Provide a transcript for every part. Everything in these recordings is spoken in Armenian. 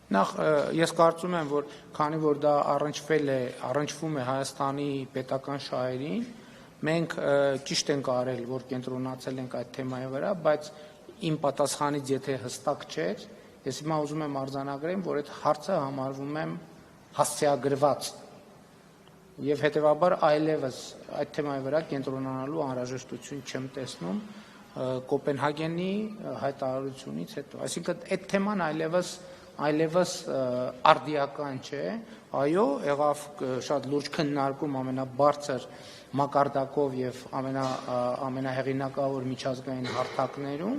Նախ ես կարծում եմ, որ քանի որ դա առնչվում է Հայաստանի պետական շահերին, մենք ճիշտ ենք արել, որ կենտրոնացել ենք այդ թեմայի վրա, բայց իմ պատասխանից եթե հստակ չէր, ես հիմա ուզում եմ արձանագրեմ, որ այդ հարցը համարվում եմ հասցեագրված եւ հետեւաբար այլևս այդ թեմայի վրա կենտրոնանալու անհրաժեշտություն չեմ տեսնում Կոպենհագենի հայտարարությունից հետո։ Այսինքն այդ թեման այլևս արդիական չէ, այո, եղավ շատ լուրջ քննարկում ամենաբարձր մակարդակով եւ ամենահեղինակավոր միջազգային հարթակներում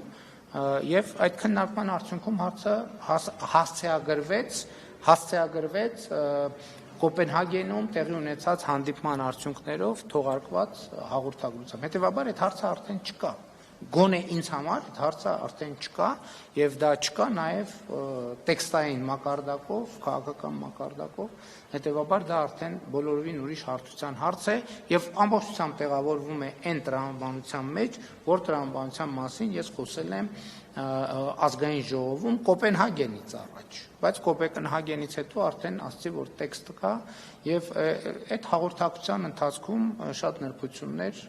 եւ այդ քննարկման արդյունքում հարցը հասցեագրվեց Կոպենհագենում տեղի ունեցած հանդիպման արդյունքներով թողարկված հաղորդագրությամբ։ Հետևաբար այդ հարցը արդեն չկա։ Գոնե ինձ համար այդ հարցը արդեն չկա եւ դա չկա նաեւ տեքստային մակարդակով, քաղաքական մակարդակով, հետեւաբար դա արդեն բոլորովին ուրիշ հարթության հարց է եւ ամբողջությամբ տեղավորվում է այն տրամաբանության մեջ, որ տրամաբանության մասին ես խոսել եմ ազգային ժողովում Կոպենհագենից առաջ, բայց Կոպենհագենից հետո արդեն ասացի, որ տեքստը կա եւ այդ հաղորդակցության ընթացքում շատ նրբություններ,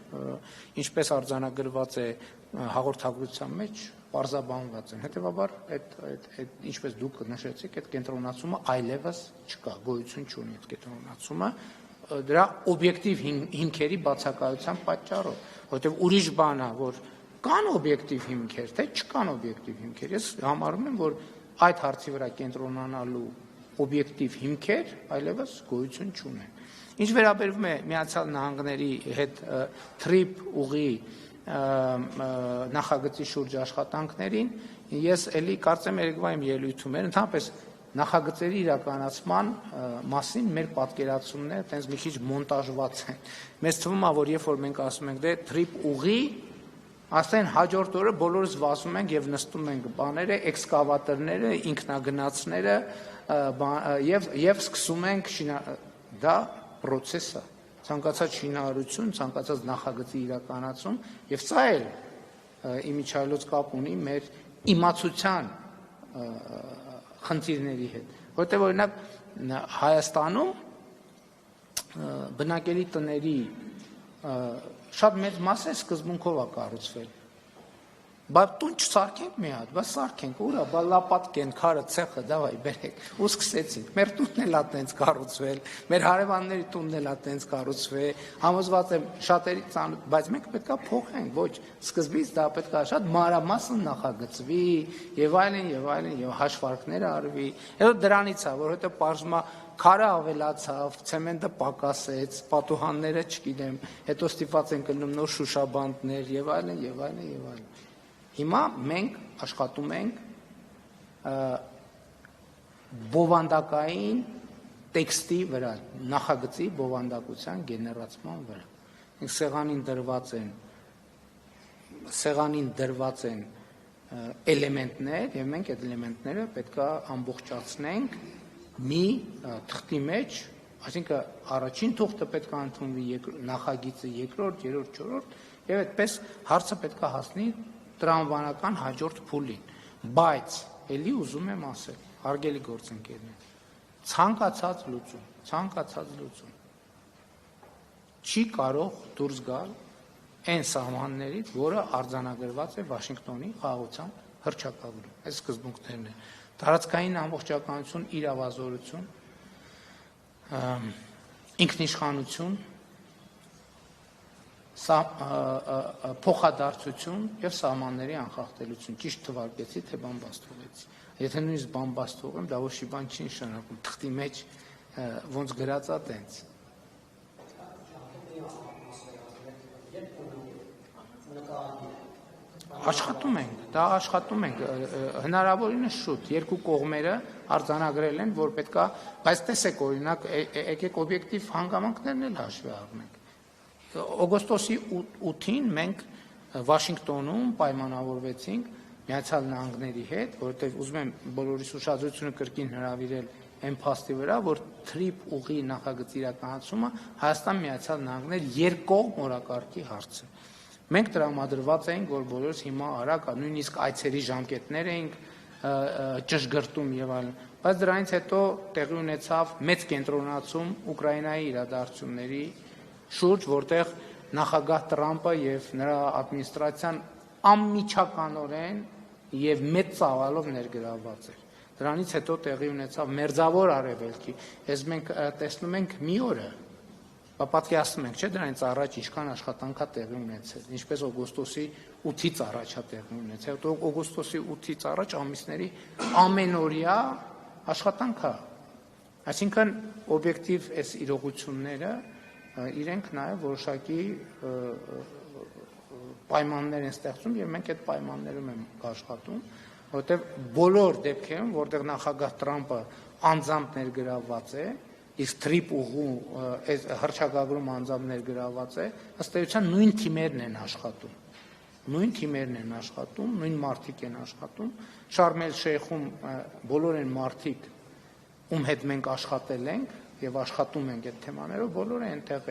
ինչպես արձանագրված է հաղորդագրության մեջ, պարզաբանված են։ Հետևաբար այդ ինչպես դուք նշեցիք, այդ կենտրոնացումը այլևս չկա, գոյություն չունի այդ կենտրոնացումը դրա օբյեկտիվ հիմքերի բացակայության պատճառով, որովհետեւ ուրիշ բան է, որ կան օբյեկտիվ հիմքեր, թե չկան օբյեկտիվ հիմքեր։ Ես համարում եմ, որ այդ հարցի վրա կենտրոնանալու օբյեկտիվ հիմքեր այլևս գոյություն չունեն։ Ինչ վերաբերում է Միացյալ Նահանգների հետ թրիփ ուղի նախագծի շուրջ աշխատանքներին, ես էլի կարծեմ երեկվա իմ ելույթում էր, ընդհանրապես նախագծերի իրականացման մասին մեր պատկերացումները տենց մի քիչ մոնտաժված են։ Մեզ թվում է, որ երբ որ մենք ասում ենք դե թրիփ ուղի, Աստեն հաջորդ օրը բոլորս վազում ենք եւ նստում ենք բաները, էքսկավատորները, ինքնագնացները եւ սկսում ենք դա process է, ցանկացած շինարարություն, ցանկացած նախագծի իրականացում եւ սա էլ իմիջիայլոց կապ ունի մեր իմացության խնդիրների հետ, որտեղ օրինակ Հայաստանում բնակելի տների շատ մեծ մասը սկզբունքով է կառուցվել։ Բայց տուն չսարքենք մի հատ, բայց սարքենք, ուրա, բա լապատկեն, քարը, ցեխը, դավայ բերեք, ու սկսեցինք։ Մեր տունն էլ է տենց կառուցվել, մեր հարևանների տունն էլ է տենց կառուցվել, համոզված եմ շատերի ծանոթ, բայց մենք պետք է փոխենք, ոչ, սկզբից դա պետք է շատ մանրամասն նախագծվի, եւ հաշվարկներ արվի։ Հետո դրանից է, որ հետո պարզվում է քարը ավելացավ, ցեմենտը պակասեց, պատուհանները չգիտեմ, հետո ստիպված են կլնում նոր շուշաբանդներ եւ այլն։ Հիմա մենք աշխատում ենք բովանդակային տեքստի վրա, նախագծի բովանդակության գեներացման վրա։ Մենք սեղանին դրված են էլեմենտներ եւ մենք այդ էլեմենտները պետք է ամբողջացնենք մի թղթի մեջ, այսինքն առաջին թուղթը պետք է ընդունվի նախագիծը, երկրորդ, երրորդ, չորրորդ եւ այդպես հարցը պետք է հասնի տրամաբանական հաջորդ փուլին, բայց ելի ուզում եմ ասել, հարգելի գործընկերներ, ցանկացած լուծում չի կարող դուրս գալ այն սահմաններից, որը արձանագրված է Վաշինգտոնի խաղաղության հռչակագրում, այս սկզբունքներն են, տարածքային ամբողջականություն, իրավազորություն, ինքնիշխանություն, փոխադարձություն եւ սահմանների անխախտելություն, ճիշտ թվարկեցի, թե բամբաստ թողեցի։ Եթե նույնիսկ բամբաստ թողեմ, դա ոչ մի բան չի նշանակում, թղթի մեջ ոնց գրած է տենց։ Աշխատում ենք, հնարավորինս շուտ, երկու կողմերը արձանագրել են, որ պետք է, բայց տեսեք օրինակ, եկեք օբյեկտիվ հանգամանքներն էլ հաշվի առնենք։ Օգոստոսի 8-ին մենք Վաշինգտոնում պայմանավորվեցինք Միացյալ Նահանգների հետ, որովհետև ուզում եմ բոլորիս ուշադրությունը կրկին հրավիրել այն փաստի վրա, որ թրիփ ուղի նախագծի իրականացումը Հայաստան-Միացյալ Նահանգներ երկկողմ օրակարգի հարց է։ Մենք տրամադրված էինք, որ բոլորս հիմա արագ, նույնիսկ այցերի ժամկետներ էինք ճշգրտում եւ այլն, բայց դրանից հետո տեղի ունեցավ մեծ կենտրոնացում Ուկրաինայի իրադարձությունների շուրջ, որտեղ նախագահ Տրամպը եւ նրա ադմինիստրացիան անմիջականորեն եւ մեծ ծավալով ներգրավված էր։ Դրանից հետո տեղի ունեցավ մերձավոր արևելքի, ես մենք տեսնում ենք մի օրը, պատկերացնում ենք, չէ՞, դրանից առաջ ինչքան աշխատանք է տեղի ունեցել, ինչպես օգոստոսի 8-ից առաջ է տեղի ունեցել, օգոստոսի 8-ից առաջ ամիսների ամենօրյա աշխատանք է։ Այսինքն օբյեկտիվ այս իրողությունները իրենք նաև որոշակի պայմաններ են ստեղծում եւ մենք այդ պայմաններում ենք աշխատում, որտեղ բոլոր դեպքերում, որտեղ նախագահ Տրամպը անձամբ ներգրավված է, իսկ թրիպ ուղու հռչակագրում անձամբ ներգրավված է, ըստ էության նույն թիմերն են աշխատում։ Նույն մարդիկ են աշխատում։ Շարմ էլ Շեյխում բոլոր են մարդիկ, ում հետ մենք աշխատել ենք եւ աշխատում ենք այդ թեմաներով, բոլորը այնտեղ